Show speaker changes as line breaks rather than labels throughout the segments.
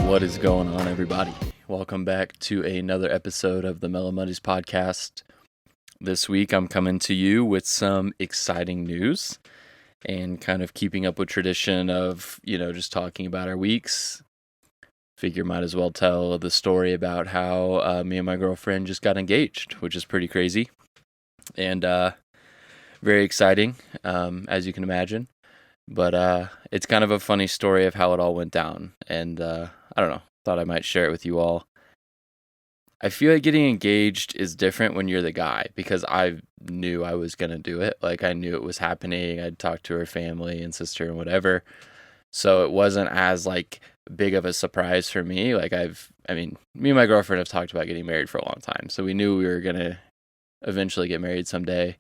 What is going on, everybody? Welcome back to another episode of the Mellow podcast. This week, I'm coming to you with some exciting news and kind of keeping up with tradition of, just talking about our weeks. Figure might as well tell the story about how me and my girlfriend just got engaged, which is pretty crazy and very exciting, as you can imagine. But it's kind of a funny story of how it all went down, and I don't know, thought I might share it with you all. I feel like getting engaged is different when you're the guy, because I knew I was going to do it. Like, I knew it was happening. I'd talked to her family and sister and whatever. So it wasn't as, big of a surprise for me. Me and my girlfriend have talked about getting married for a long time. So we knew we were going to eventually get married someday.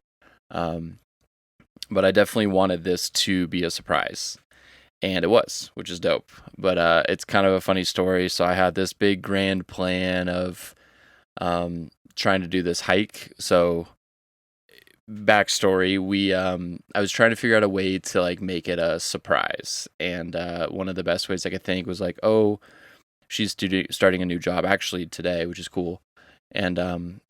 But I definitely wanted this to be a surprise. And it was, which is dope. But it's kind of a funny story. So I had this big grand plan of trying to do this hike. So backstory, I was trying to figure out a way to make it a surprise. And one of the best ways I could think was she's starting a new job actually today, which is cool. And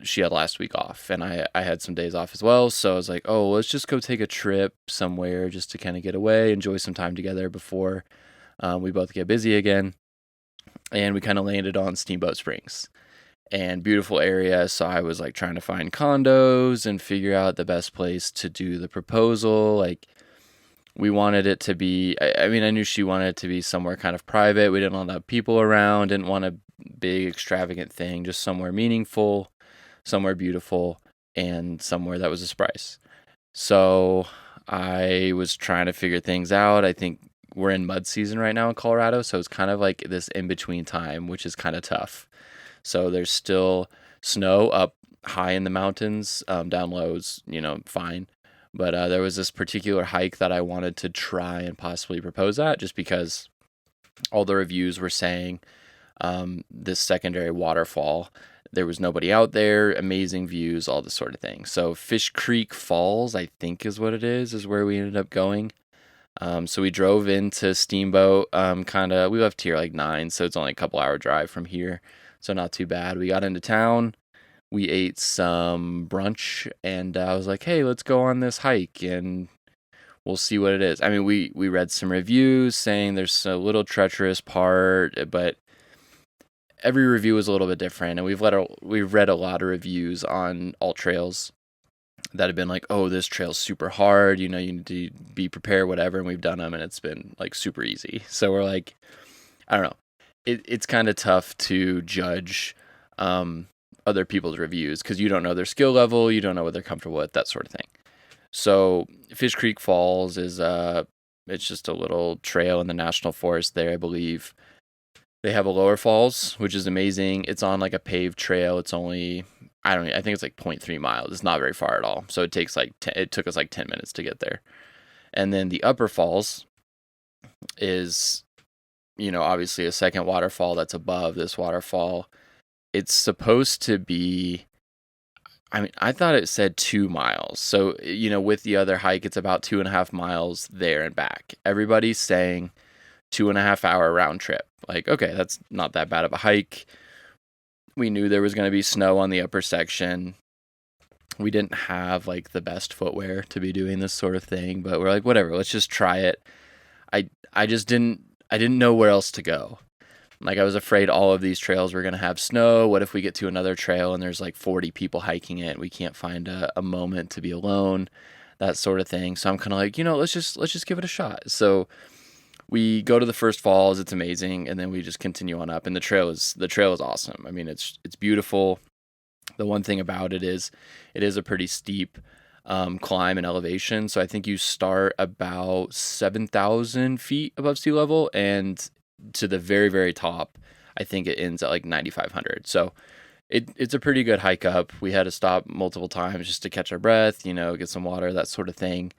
she had last week off, and I had some days off as well. So I was like, oh, let's just go take a trip somewhere just to kind of get away, enjoy some time together before we both get busy again. And we kind of landed on Steamboat Springs, and beautiful area. So I was trying to find condos and figure out the best place to do the proposal. We wanted it to be, I knew she wanted it to be somewhere kind of private. We didn't want to have people around, didn't want a big extravagant thing, just somewhere meaningful, somewhere beautiful, and somewhere that was a surprise. So I was trying to figure things out. I think we're in mud season right now in Colorado, so it's kind of this in-between time, which is kind of tough. So there's still snow up high in the mountains, down low is, fine. But there was this particular hike that I wanted to try and possibly propose at, just because all the reviews were saying this secondary waterfall, there was nobody out there, amazing views, all this sort of thing. So Fish Creek Falls, I think is what it is where we ended up going. So we drove into Steamboat, we left here 9, so it's only a couple hour drive from here. So not too bad. We got into town. We ate some brunch, and I was like, hey, let's go on this hike, and we'll see what it is. We read some reviews saying there's a little treacherous part, but every review was a little bit different, and we've read a lot of reviews on all trails that have been oh, this trail's super hard, you need to be prepared, whatever, and we've done them, and it's been super easy. So we're I don't know. It's kind of tough to judge other people's reviews because you don't know their skill level, you don't know what they're comfortable with, that sort of thing. So Fish Creek Falls is it's just a little trail in the national forest there, I believe. They have a lower falls, which is amazing. It's on a paved trail. It's only, I think it's 0.3 miles. It's not very far at all. So it takes it took us 10 minutes to get there. And then the upper falls is, obviously a second waterfall that's above this waterfall. It's supposed to be, I thought it said 2 miles. So, with the other hike, it's about 2.5 miles there and back. Everybody's saying 2.5 hour round trip. Okay, that's not that bad of a hike. We knew there was going to be snow on the upper section. We didn't have the best footwear to be doing this sort of thing, but we're whatever, let's just try it. I didn't know where else to go. I was afraid all of these trails were going to have snow. What if we get to another trail and there's 40 people hiking it and we can't find a moment to be alone, that sort of thing. So I'm kind of let's just give it a shot. So we go to the first falls, it's amazing, and then we just continue on up, and the trail is awesome. It's beautiful. The one thing about it is a pretty steep climb and elevation. So I think you start about 7,000 feet above sea level, and to the very, very top, I think it ends at 9,500. So it's a pretty good hike up. We had to stop multiple times just to catch our breath, get some water, that sort of thing.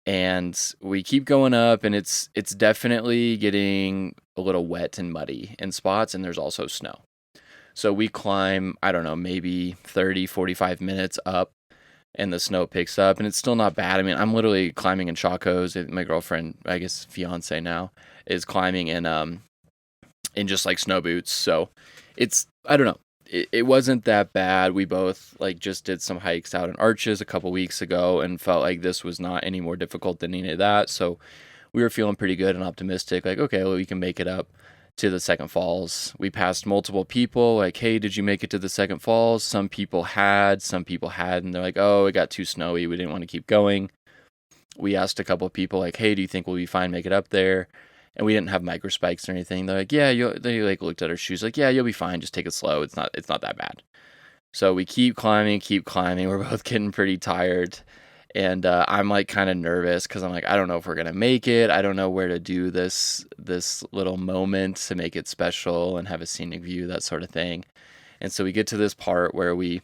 And we keep going up, and it's definitely getting a little wet and muddy in spots, and there's also snow. So we climb, I don't know, maybe 30, 45 minutes up, and the snow picks up, and it's still not bad. I'm literally climbing in Chacos. My girlfriend, I guess fiance now, is climbing in in just like snow boots. So I don't know. It wasn't that bad. We both like just did some hikes out in Arches a couple weeks ago and felt like this was not any more difficult than any of that. So we were feeling pretty good and optimistic. Like, okay, well, we can make it up to the second falls. We passed multiple people. Like, hey, did you make it to the second falls? Some people had, some people hadn't. They're like, oh, it got too snowy. We didn't want to keep going. We asked a couple of people like, hey, do you think we'll be fine, make it up there? And we didn't have micro spikes or anything. They're like, yeah, they like looked at our shoes like, yeah, you'll be fine. Just take it slow. It's not that bad. So we keep climbing. We're both getting pretty tired. And I'm like kind of nervous because I'm like, I don't know if we're gonna make it. I don't know where to do this little moment to make it special and have a scenic view, that sort of thing. And so we get to this part where we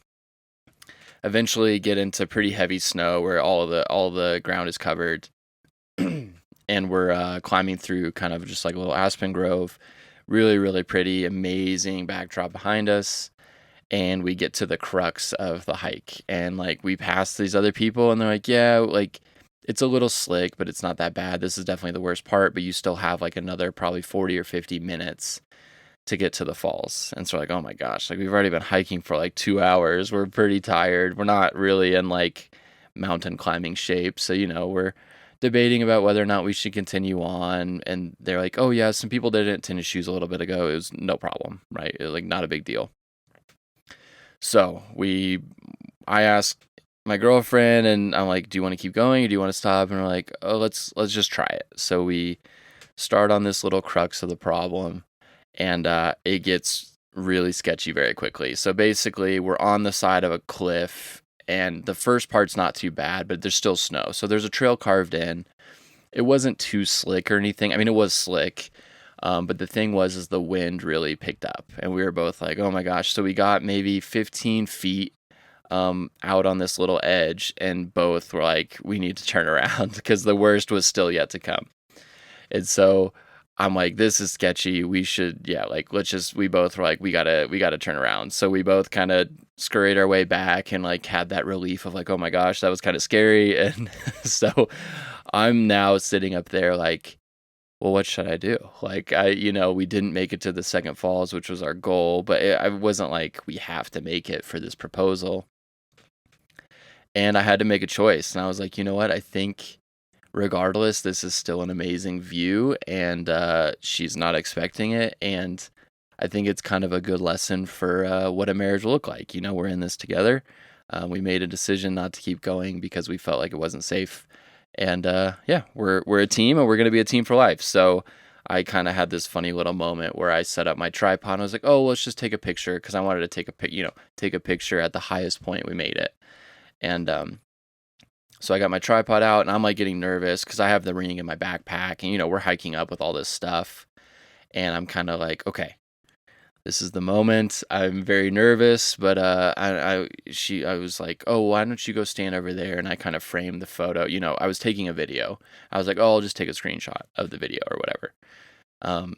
eventually get into pretty heavy snow where all the ground is covered, and we're climbing through kind of just like a little aspen grove, really really pretty, amazing backdrop behind us. And we get to the crux of the hike, and like we pass these other people and they're like, yeah, like it's a little slick but it's not that bad. This is definitely the worst part, but you still have like another probably 40 or 50 minutes to get to the falls. And so like, oh my gosh, like we've already been hiking for like 2 hours. We're pretty tired. We're not really in like mountain climbing shape. So, we're debating about whether or not we should continue on. And they're like, oh yeah, some people did it in tennis shoes a little bit ago. It was no problem, right? It was like not a big deal. So I asked my girlfriend and I'm like, do you want to keep going or do you want to stop? And we're like, oh, let's just try it. So we start on this little crux of the problem, and it gets really sketchy very quickly. So basically we're on the side of a cliff, and the first part's not too bad, but there's still snow. So there's a trail carved in. It wasn't too slick or anything. I mean, it was slick. But the thing is the wind really picked up, and we were both like, oh my gosh. So we got maybe 15 feet out on this little edge, and both were like, we need to turn around because the worst was still yet to come. And so I'm like, this is sketchy. We should, yeah, like, we both were like, we gotta turn around. So we both kind of scurried our way back and like had that relief of like, oh my gosh, that was kind of scary. And so I'm now sitting up there like, well, what should I do? Like, we didn't make it to the second falls, which was our goal, but I wasn't like, we have to make it for this proposal. And I had to make a choice. And I was like, you know what? I think regardless, this is still an amazing view, and she's not expecting it. And I think it's kind of a good lesson for what a marriage will look like. We're in this together. We made a decision not to keep going because we felt like it wasn't safe. And yeah, we're a team, and we're going to be a team for life. So I kind of had this funny little moment where I set up my tripod and I was like, oh, let's just take a picture, because I wanted to take a picture at the highest point we made it. And so I got my tripod out, and I'm like getting nervous because I have the ring in my backpack, and we're hiking up with all this stuff. And I'm kind of like, okay, this is the moment. I'm very nervous, but I was like, oh, why don't you go stand over there? And I kind of framed the photo. I was taking a video. I was like, oh, I'll just take a screenshot of the video or whatever.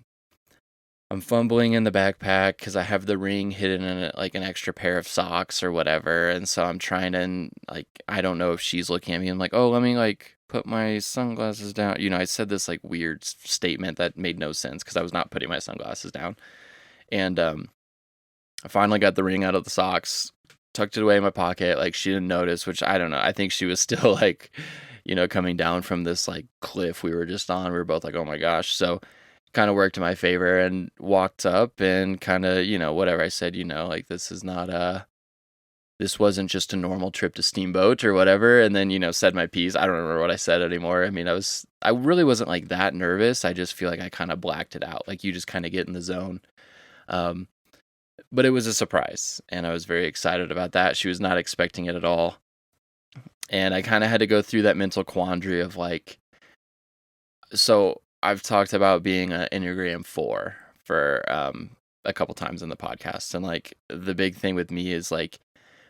I'm fumbling in the backpack because I have the ring hidden in like an extra pair of socks or whatever. And so I'm trying to, like, I don't know if she's looking at me. I'm like, oh, let me like put my sunglasses down. I said this like weird statement that made no sense because I was not putting my sunglasses down. And I finally got the ring out of the socks, tucked it away in my pocket. Like, she didn't notice, which I don't know. I think she was still like, coming down from this like cliff we were just on. We were both like, oh my gosh. So kind of worked in my favor and walked up and kind of, whatever I said, like, this is not this wasn't just a normal trip to Steamboat or whatever. And then, said my piece. I don't remember what I said anymore. I mean, I really wasn't like that nervous. I just feel like I kind of blacked it out. Like, you just kind of get in the zone. But it was a surprise, and I was very excited about that. She was not expecting it at all. And I kind of had to go through that mental quandary of like, so I've talked about being an Enneagram 4 for a couple times in the podcast. And like, the big thing with me is like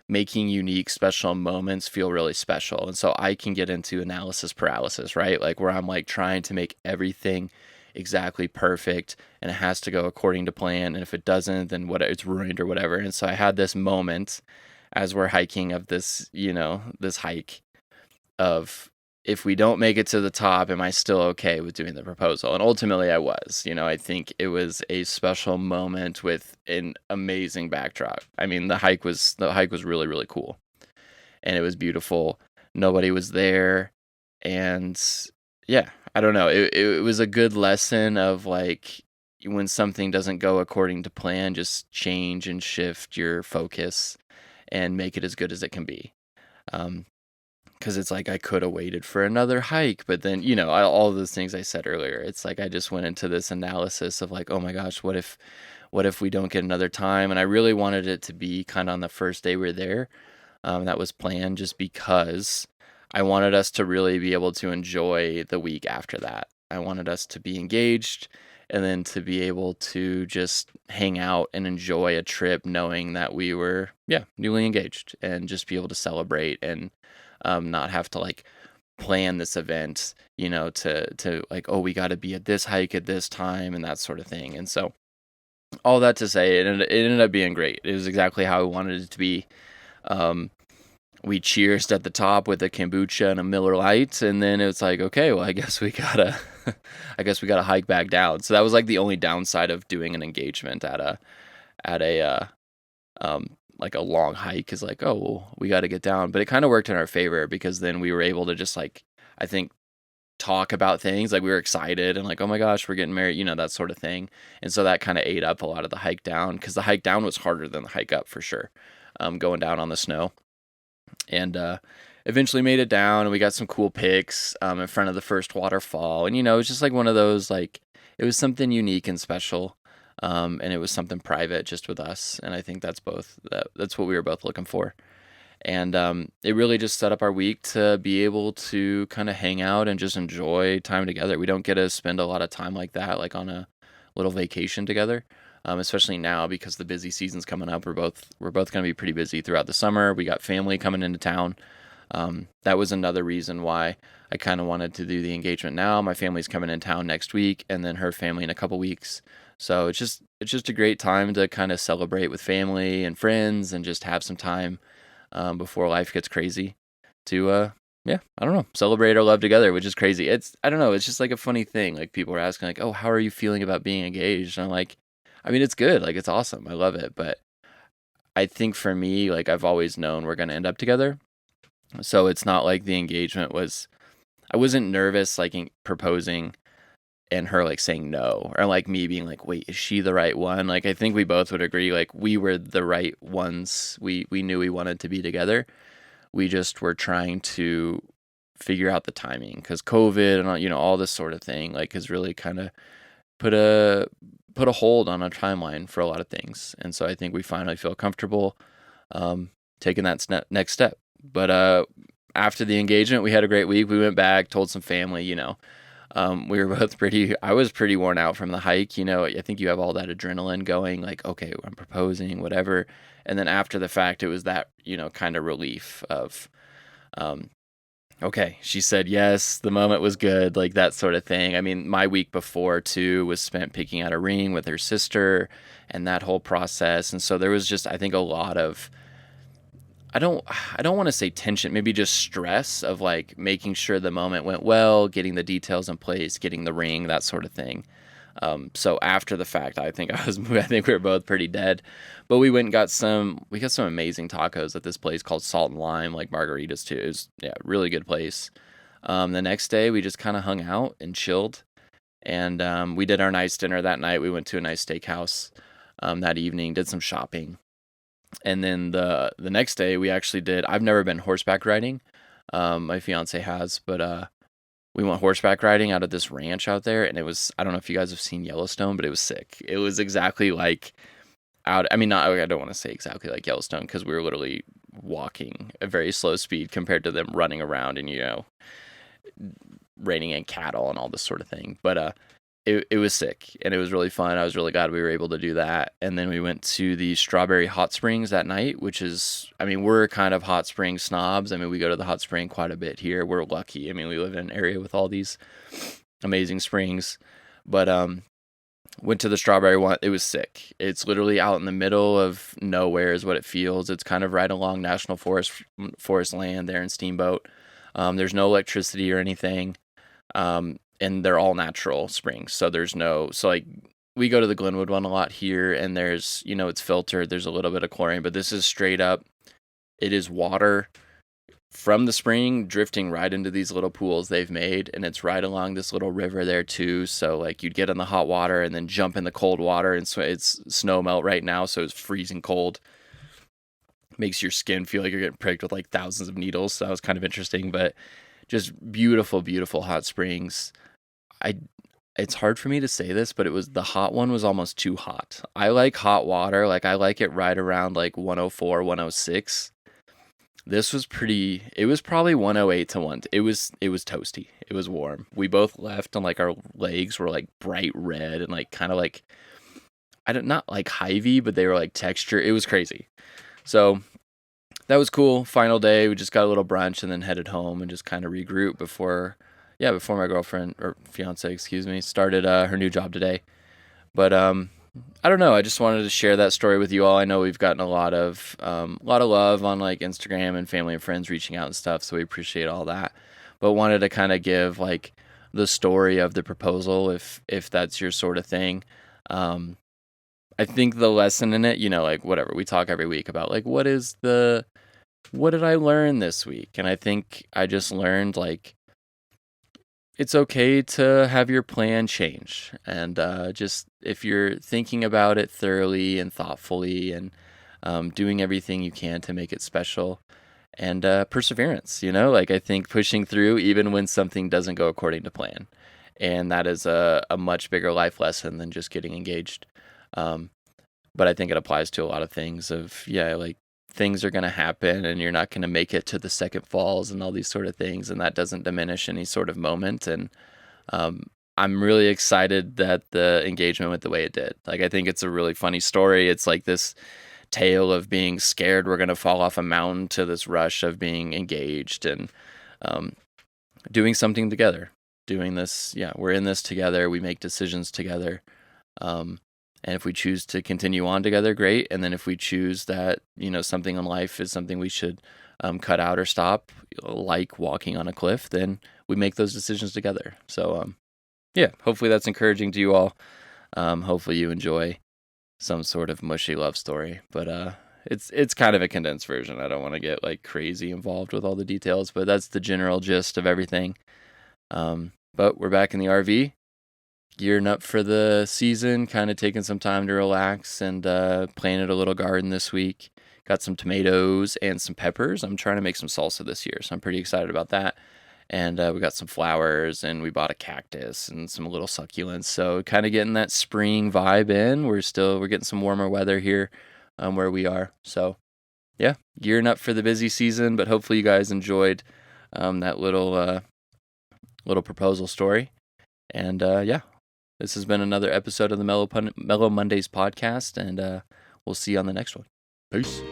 making unique, special moments feel really special. And so I can get into analysis paralysis, right? Like, where I'm like trying to make everything exactly perfect, and it has to go according to plan. And if it doesn't, then it's ruined or whatever. And so I had this moment as we're hiking of this, this hike of, if we don't make it to the top, am I still okay with doing the proposal? And ultimately I was. I think it was a special moment with an amazing backdrop. I mean, the hike was really, really cool. And it was beautiful. Nobody was there. And yeah, I don't know. It was a good lesson of like when something doesn't go according to plan, just change and shift your focus and make it as good as it can be. Um, because it's like I could have waited for another hike, but then all those things I said earlier. It's like I just went into this analysis of like, oh my gosh, what if we don't get another time? And I really wanted it to be kind of on the first day we were there. That was planned just because I wanted us to really be able to enjoy the week after that. I wanted us to be engaged and then to be able to just hang out and enjoy a trip knowing that we were, yeah, newly engaged and just be able to celebrate and not have to like plan this event, to like, oh, we got to be at this hike at this time and that sort of thing. And so all that to say, it ended up being great. It was exactly how I wanted it to be. Um, we cheersed at the top with a kombucha and a Miller Lite, and then it was like, okay, well, I guess we gotta, I guess we gotta hike back down. So that was like the only downside of doing an engagement at a like a long hike is like, oh, well, we got to get down. But it kind of worked in our favor because then we were able to just like, I think, talk about things like we were excited and like, oh my gosh, we're getting married, that sort of thing. And so that kind of ate up a lot of the hike down because the hike down was harder than the hike up for sure. Going down on the snow and eventually made it down and we got some cool pics in front of the first waterfall. And it was just like one of those like it was something unique and special. And it was something private just with us. And I think that's what we were both looking for. And it really just set up our week to be able to kind of hang out and just enjoy time together. We don't get to spend a lot of time like that, like on a little vacation together. Especially now because the busy season's coming up. We're both going to be pretty busy throughout the summer. We got family coming into town. That was another reason why I kind of wanted to do the engagement now. My family's coming in town next week, and then her family in a couple weeks. So it's just a great time to kind of celebrate with family and friends, and just have some time before life gets crazy. To yeah, I don't know, celebrate our love together, which is crazy. I don't know, it's just like a funny thing. Like people are asking, like, oh, how are you feeling about being engaged? And I'm like, I mean, it's good. Like it's awesome. I love it, but I think for me, like I've always known we're gonna end up together. So it's not like the engagement was. I wasn't nervous like proposing and her like saying no or like me being like, wait, is she the right one? Like I think we both would agree like we were the right ones. We knew we wanted to be together. We just were trying to figure out the timing because COVID and all this sort of thing like has really kind of put a put a hold on a timeline for a lot of things. And so I think we finally feel comfortable um, taking that next step. But after the engagement, we had a great week. We went back, told some family, we were both I was pretty worn out from the hike. I think you have all that adrenaline going, like, okay, I'm proposing, whatever. And then after the fact, it was that, kind of relief of, um, okay, she said yes, the moment was good, like that sort of thing. I mean, my week before too was spent picking out a ring with her sister and that whole process. And so there was just, I think, a lot of, I don't want to say tension, maybe just stress of like making sure the moment went well, getting the details in place, getting the ring, that sort of thing. So after the fact, I think we were both pretty dead, but we got some amazing tacos at this place called Salt and Lime, like margaritas too. It was, yeah, really good place. The next day we just kind of hung out and chilled, and we did our nice dinner that night. We went to a nice steakhouse that evening, did some shopping, and then the next day we actually did. I've never been horseback riding. My fiance has, but we went horseback riding out of this ranch out there, and it was, I don't know if you guys have seen Yellowstone, but it was sick. It was exactly like I mean, not, I don't want to say exactly like Yellowstone because we were literally walking a very slow speed compared to them running around and, reining in cattle and all this sort of thing. But it was sick and it was really fun. I was really glad we were able to do that. And then we went to the Strawberry Hot Springs that night, which is, I mean, we're kind of hot spring snobs. I mean, we go to the hot spring quite a bit here. We're lucky. I mean, we live in an area with all these amazing springs. But went to the Strawberry one. It was sick. It's literally out in the middle of nowhere is what it feels. It's kind of right along National Forest land there in Steamboat. There's no electricity or anything, and they're all natural springs. So like we go to the Glenwood one a lot here, and there's, it's filtered. There's a little bit of chlorine, but this is straight up. It is water from the spring drifting right into these little pools they've made, and it's right along this little river there too. So like you'd get in the hot water and then jump in the cold water, and so it's snow melt right now, so it's freezing cold. Makes your skin feel like you're getting pricked with like thousands of needles. So that was kind of interesting, but just beautiful, beautiful hot springs. It's hard for me to say this, but the hot one was almost too hot. I like hot water. Like I like it right around like 104, 106. This was it was probably 108 to 1. It was toasty. It was warm. We both left and like our legs were like bright red and like kind of like, not like hivey, but they were like texture. It was crazy. So that was cool. Final day, we just got a little brunch and then headed home and just kind of regroup before my girlfriend, or fiance, excuse me, started her new job today. But I don't know. I just wanted to share that story with you all. I know we've gotten a lot of love on like Instagram and family and friends reaching out and stuff, so we appreciate all that. But wanted to kind of give like the story of the proposal, if that's your sort of thing. I think the lesson in it, like whatever, we talk every week about like what did I learn this week? And I think I just learned like it's okay to have your plan change, and just if you're thinking about it thoroughly and thoughtfully, and doing everything you can to make it special, and perseverance, like I think pushing through even when something doesn't go according to plan, and that is a much bigger life lesson than just getting engaged. But I think it applies to a lot of things like things are going to happen and you're not going to make it to the second falls and all these sort of things. And that doesn't diminish any sort of moment. And I'm really excited that the engagement went the way it did. Like, I think it's a really funny story. It's like this tale of being scared we're going to fall off a mountain to this rush of being engaged and doing something together. Doing this, we're in this together. We make decisions together. And if we choose to continue on together, great. And then if we choose that, something in life is something we should cut out or stop, like walking on a cliff, then we make those decisions together. So, hopefully that's encouraging to you all. Hopefully you enjoy some sort of mushy love story. But it's kind of a condensed version. I don't want to get like crazy involved with all the details, but that's the general gist of everything. But we're back in the RV. Gearing up for the season, kind of taking some time to relax, and planted a little garden this week. Got some tomatoes and some peppers. I'm trying to make some salsa this year, so I'm pretty excited about that. And we got some flowers, and we bought a cactus and some little succulents. So kind of getting that spring vibe in. We're getting some warmer weather here where we are. So gearing up for the busy season. But hopefully you guys enjoyed that little proposal story. And this has been another episode of the Mellow Mondays podcast, and we'll see you on the next one. Peace.